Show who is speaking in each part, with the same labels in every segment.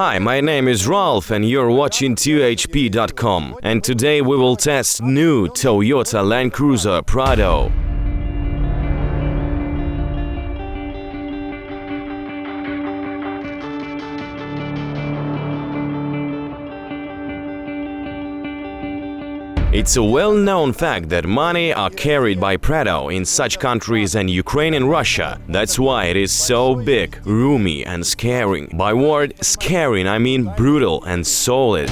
Speaker 1: Hi, my name is Ralph and you're watching 2hp.com, and today we will test new Toyota Land Cruiser Prado. It's a well-known fact that money are carried by Prado in such countries as Ukraine and Russia. That's why it is so big, roomy and scaring. By word scaring, I mean brutal and solid.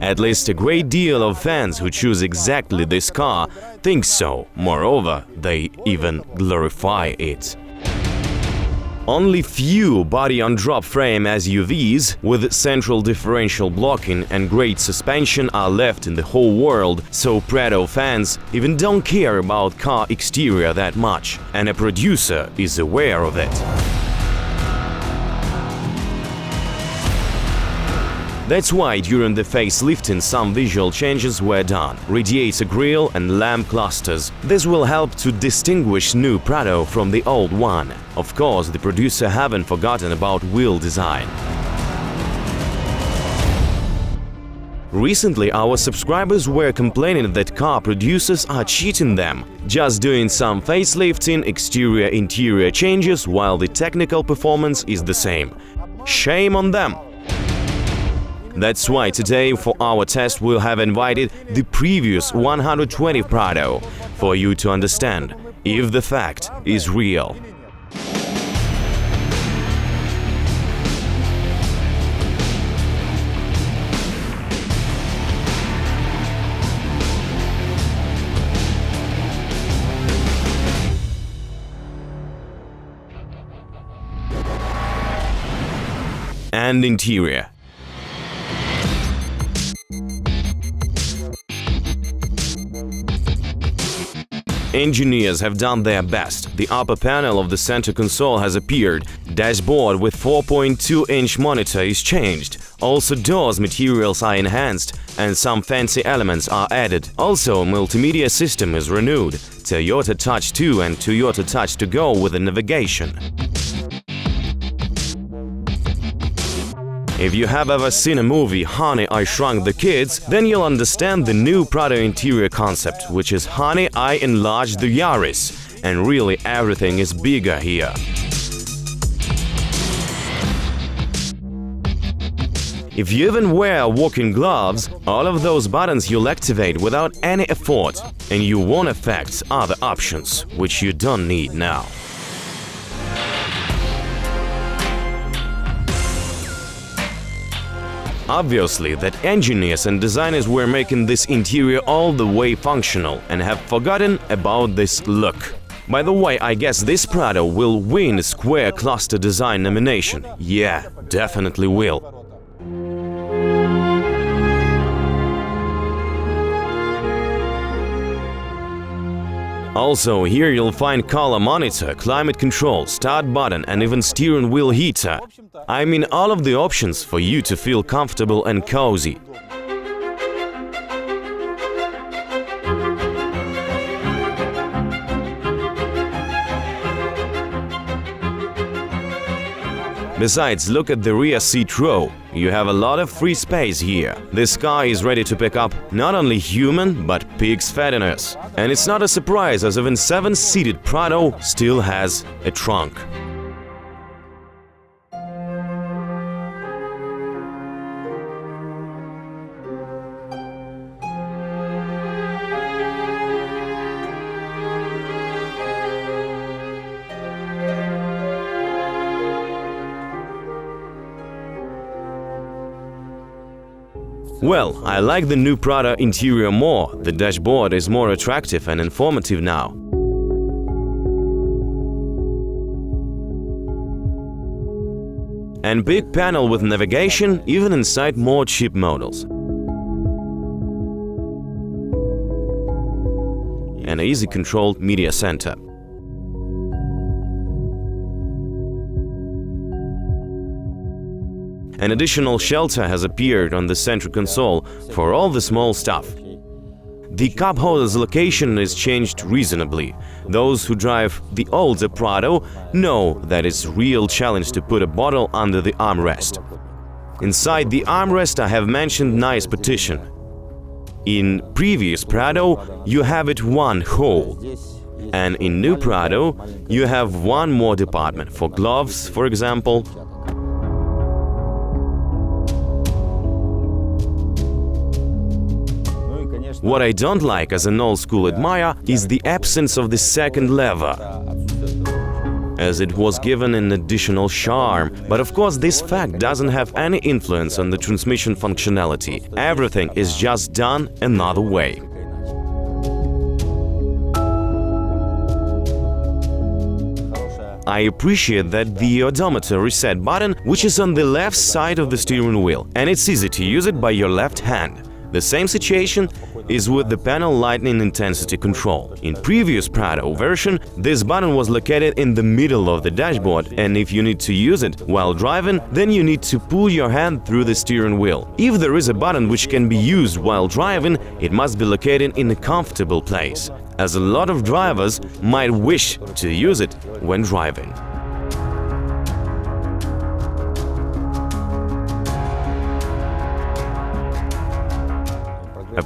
Speaker 1: At least a great deal of fans who choose exactly this car think so. Moreover, they even glorify it. Only few body-on-drop frame SUVs with central differential blocking and great suspension are left in the whole world, so Prado fans even don't care about car exterior that much, and a producer is aware of it. That's why during the facelifting some visual changes were done. Radiator grille and lamp clusters. This will help to distinguish new Prado from the old one. Of course, the producer haven't forgotten about wheel design. Recently, our subscribers were complaining that car producers are cheating them, just doing some facelifting, exterior-interior changes while the technical performance is the same. Shame on them! That's why today for our test we'll have invited the previous 120 Prado for you to understand if the fact is real. And interior. Engineers have done their best. The upper panel of the center console has appeared. Dashboard with 4.2-inch monitor is changed. Also, doors materials are enhanced and some fancy elements are added. Also, multimedia system is renewed. Toyota Touch 2 and Toyota Touch to Go with the navigation. If you have ever seen a movie Honey, I Shrunk the Kids, then you'll understand the new Prado interior concept, which is Honey, I Enlarged the Yaris, and really everything is bigger here. If you even wear walking gloves, all of those buttons you'll activate without any effort, and you won't affect other options, which you don't need now. Obviously, that engineers and designers were making this interior all the way functional and have forgotten about this look. By the way, I guess this Prado will win Square Cluster Design nomination. Yeah, definitely will. Also, here you'll find color monitor, climate control, start button and even steering wheel heater. I mean all of the options for you to feel comfortable and cozy. Besides, look at the rear seat row. You have a lot of free space here. This car is ready to pick up not only human, but pig's fattiness. And it's not a surprise, as even 7-seated Prado still has a trunk. Well, I like the new Prado interior more. The dashboard is more attractive and informative now. And big panel with navigation even inside more cheap models. An easy controlled media center. An additional shelter has appeared on the center console for all the small stuff. The cup holder's location is changed reasonably. Those who drive the older Prado know that it's a real challenge to put a bottle under the armrest. Inside the armrest I have mentioned nice partition. In previous Prado you have it one hole, and in new Prado you have one more department for gloves, for example. What I don't like as an old-school admirer is the absence of the second lever, as it was given an additional charm. But of course this fact doesn't have any influence on the transmission functionality. Everything is just done another way. I appreciate that the odometer reset button, which is on the left side of the steering wheel, and it's easy to use it by your left hand. The same situation is with the panel lightning intensity control. In previous Prado version, this button was located in the middle of the dashboard, and if you need to use it while driving, then you need to pull your hand through the steering wheel. If there is a button which can be used while driving, it must be located in a comfortable place, as a lot of drivers might wish to use it when driving.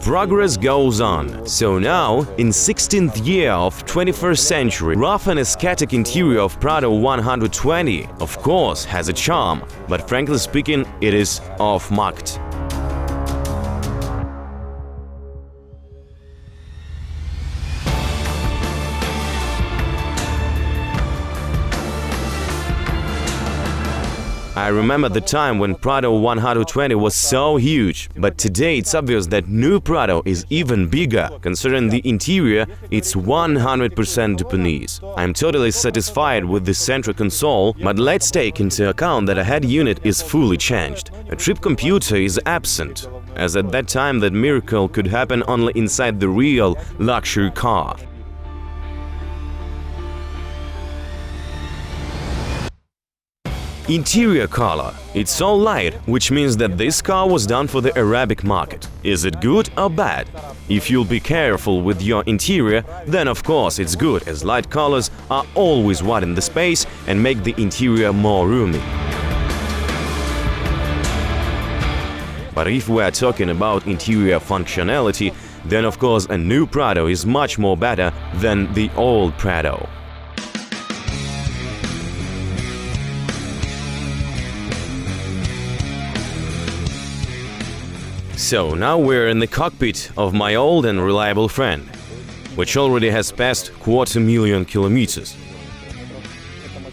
Speaker 1: Progress goes on. So now, in 16th year of 21st century, rough and aesthetic interior of Prado 120, of course, has a charm, but frankly speaking, it is off-market. I remember the time when Prado 120 was so huge, but today it's obvious that new Prado is even bigger. Considering the interior, it's 100% Japanese. I'm totally satisfied with the central console, but let's take into account that a head unit is fully changed. A trip computer is absent, as at that time that miracle could happen only inside the real luxury car. Interior color. It's all light, which means that this car was done for the Arabic market. Is it good or bad? If you'll be careful with your interior, then of course it's good, as light colors are always widen the space and make the interior more roomy. But if we are talking about interior functionality, then of course a new Prado is much more better than the old Prado. So now we're in the cockpit of my old and reliable friend, which already has passed 250,000 kilometers.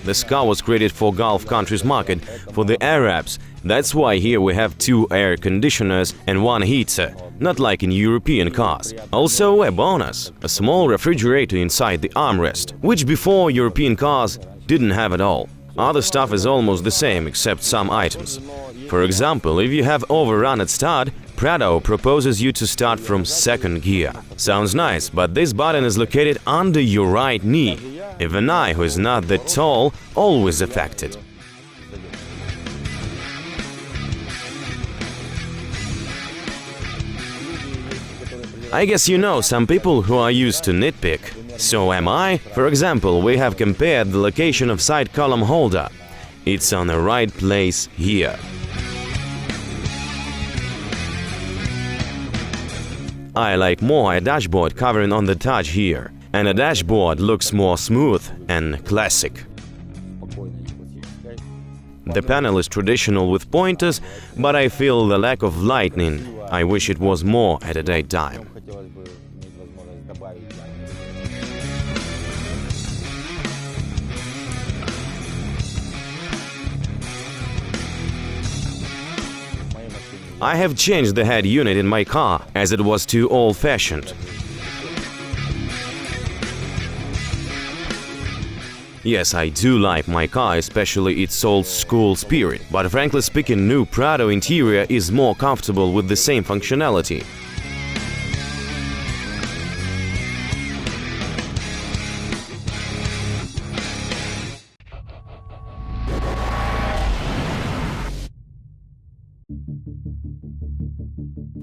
Speaker 1: This car was created for Gulf countries market, for the Arabs. That's why here we have 2 air conditioners and 1 heater, not like in European cars. Also a bonus, a small refrigerator inside the armrest, which before European cars didn't have at all. Other stuff is almost the same except some items. For example, if you have overrun at start, Prado proposes you to start from 2nd gear. Sounds nice, but this button is located under your right knee. Even I, who is not that tall, always affected. I guess you know some people who are used to nitpick. So am I. For example, we have compared the location of side column holder. It's on the right place here. I like more a dashboard covering on the touch here, and a dashboard looks more smooth and classic. The panel is traditional with pointers, but I feel the lack of lightning. I wish it was more at a daytime. I have changed the head unit in my car, as it was too old-fashioned. Yes, I do like my car, especially its old-school spirit, but frankly speaking, new Prado interior is more comfortable with the same functionality.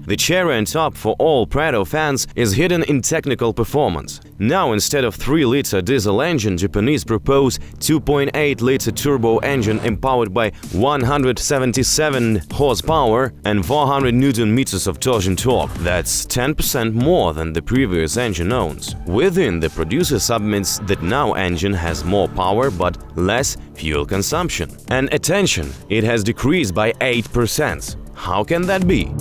Speaker 1: The cherry on top for all Prado fans is hidden in technical performance. Now, instead of 3-liter diesel engine, Japanese propose 2.8-liter turbo engine empowered by 177 horsepower and 400 Nm of torsion torque. That's 10% more than the previous engine owns. Within, the producer submits that now engine has more power but less fuel consumption. And attention, it has decreased by 8%. How can that be?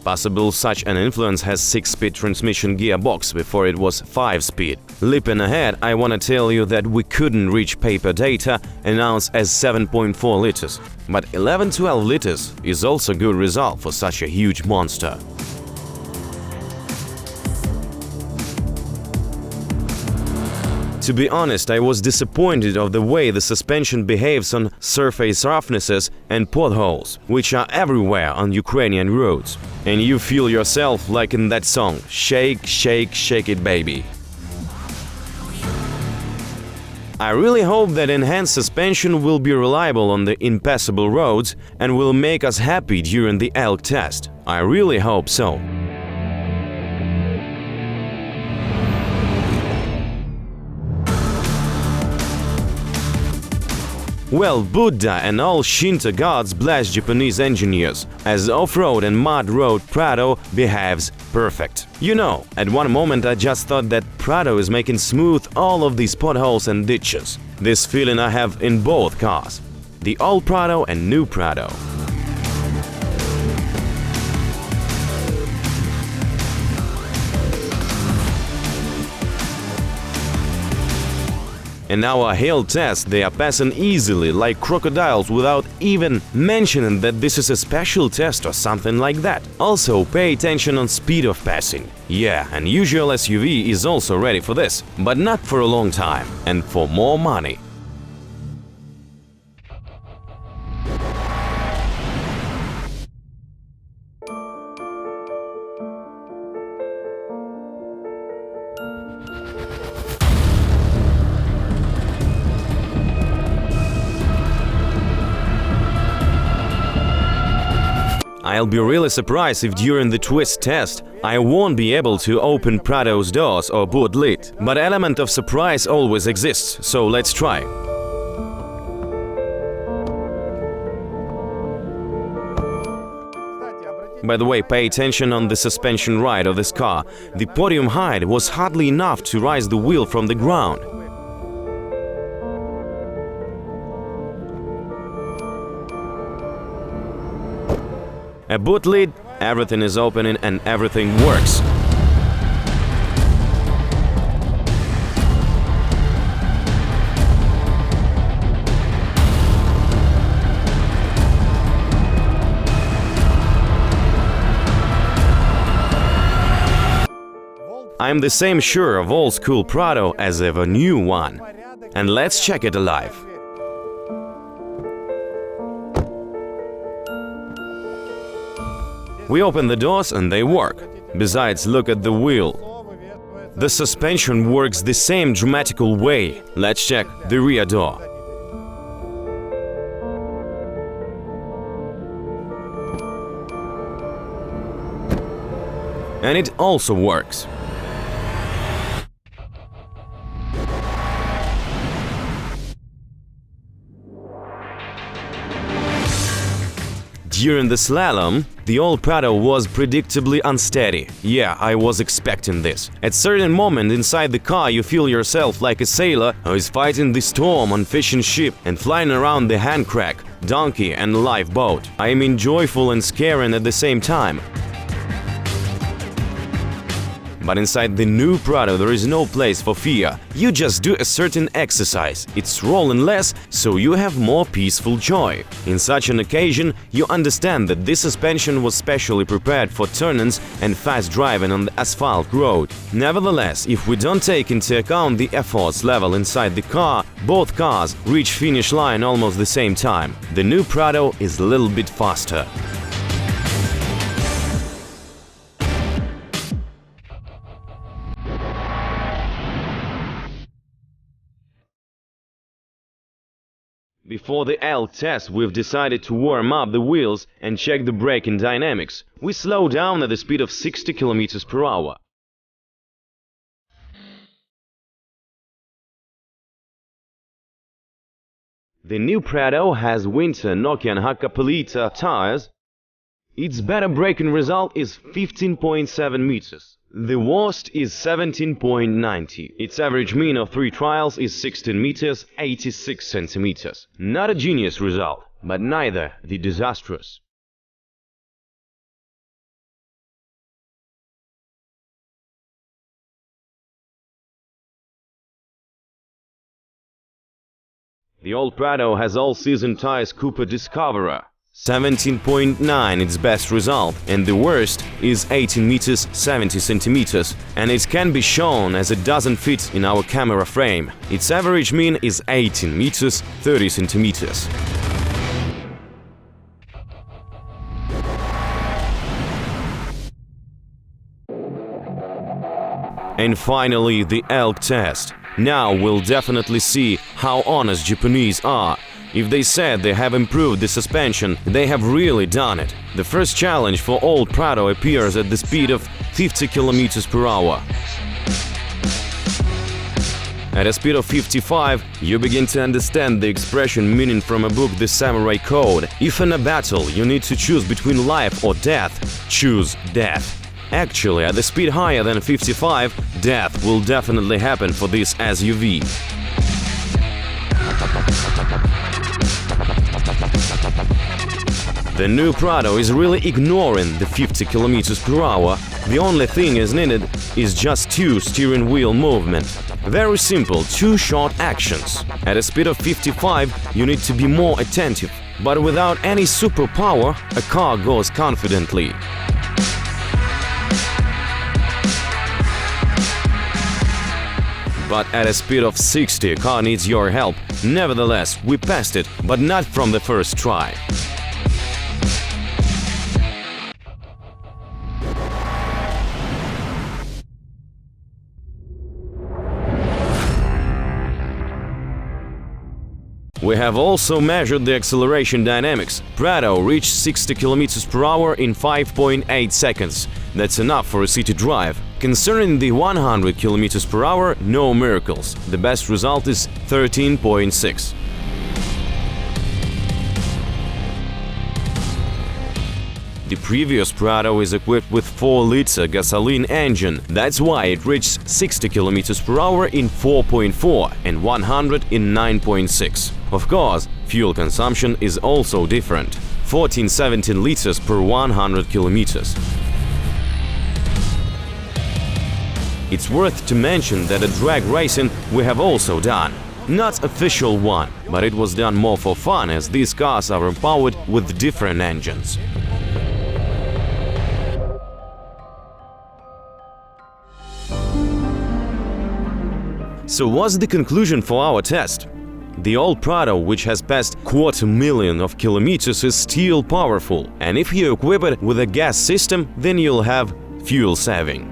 Speaker 1: Possible such an influence has 6-speed transmission gearbox before it was 5-speed. Leaping ahead, I wanna tell you that we couldn't reach paper data announced as 7.4 liters. But 11-12 liters is also good result for such a huge monster. To be honest, I was disappointed of the way the suspension behaves on surface roughnesses and potholes, which are everywhere on Ukrainian roads. And you feel yourself like in that song, "Shake, shake, shake it, baby." I really hope that enhanced suspension will be reliable on the impassable roads and will make us happy during the elk test. I really hope so. Well, Buddha and all Shinto gods bless Japanese engineers, as off-road and mud road Prado behaves perfect. You know, at one moment I just thought that Prado is making smooth all of these potholes and ditches. This feeling I have in both cars, the old Prado and new Prado. In our hill test, they are passing easily like crocodiles without even mentioning that this is a special test or something like that. Also, pay attention on speed of passing. Yeah, an usual SUV is also ready for this, but not for a long time and for more money. I'll be really surprised if during the twist test I won't be able to open Prado's doors or boot lid. But element of surprise always exists, so let's try. By the way, pay attention on the suspension ride of this car. The podium height was hardly enough to raise the wheel from the ground. A boot lid, everything is opening and everything works. I'm the same sure of old school Prado as of a new one. And let's check it alive. We open the doors and they work. Besides, look at the wheel. The suspension works the same dramatical way. Let's check the rear door. And it also works. During the slalom, the old Prado was predictably unsteady. Yeah, I was expecting this. At certain moment inside the car you feel yourself like a sailor who is fighting the storm on fishing ship and flying around the hand crack, donkey and lifeboat. I mean joyful and scaring at the same time. But inside the new Prado there is no place for fear. You just do a certain exercise. It's rolling less, so you have more peaceful joy. In such an occasion, you understand that this suspension was specially prepared for turnings and fast driving on the asphalt road. Nevertheless, if we don't take into account the efforts level inside the car, both cars reach finish line almost the same time. The new Prado is a little bit faster. Before the elk test, we've decided to warm up the wheels and check the braking dynamics. We slow down at the speed of 60 km per hour. The new Prado has winter Nokian Hakkapeliitta tires. Its better braking result is 15.7 meters. The worst is 17.90. Its average mean of 3 trials is 16 meters 86 centimeters. Not a genius result, but neither the disastrous. The old Prado has all-season tires Cooper Discoverer. 17.9 its best result, and the worst is 18 meters 70 centimeters, and it can be shown as it doesn't fit in our camera frame. Its average mean is 18 meters 30 centimeters. And finally, the elk test. Now we'll definitely see how honest Japanese are. If they said they have improved the suspension, they have really done it. The first challenge for old Prado appears at the speed of 50 km per hour. At a speed of 55, you begin to understand the expression meaning from a book, The Samurai Code. If in a battle you need to choose between life or death, choose death. Actually, at the speed higher than 55, death will definitely happen for this SUV. The new Prado is really ignoring the 50 km per hour. The only thing is needed is just 2 steering wheel movement. Very simple, 2 short actions. At a speed of 55, you need to be more attentive. But without any superpower, a car goes confidently. But at a speed of 60, a car needs your help. Nevertheless, we passed it, but not from the first try. We have also measured the acceleration dynamics. Prado reached 60 km per hour in 5.8 seconds. That's enough for a city drive. Concerning the 100 km per hour, no miracles. The best result is 13.6. The previous Prado is equipped with 4-liter gasoline engine. That's why it reached 60 km per hour in 4.4 and 100 in 9.6. Of course, fuel consumption is also different. 14-17 liters per 100 kilometers. It's worth to mention that a drag racing we have also done. Not official one, but it was done more for fun, as these cars are empowered with different engines. So what's the conclusion for our test? The old Prado, which has passed 250,000 of kilometers, is still powerful, and if you equip it with a gas system, then you'll have fuel saving.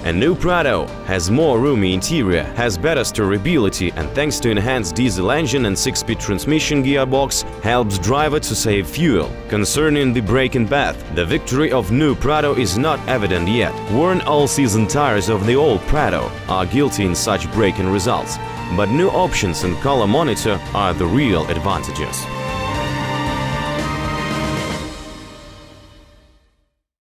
Speaker 1: A new Prado has more roomy interior, has better steerability, and thanks to enhanced diesel engine and 6-speed transmission gearbox, helps driver to save fuel. Concerning the braking path, the victory of new Prado is not evident yet. Worn all-season tires of the old Prado are guilty in such braking results, but new options and color monitor are the real advantages.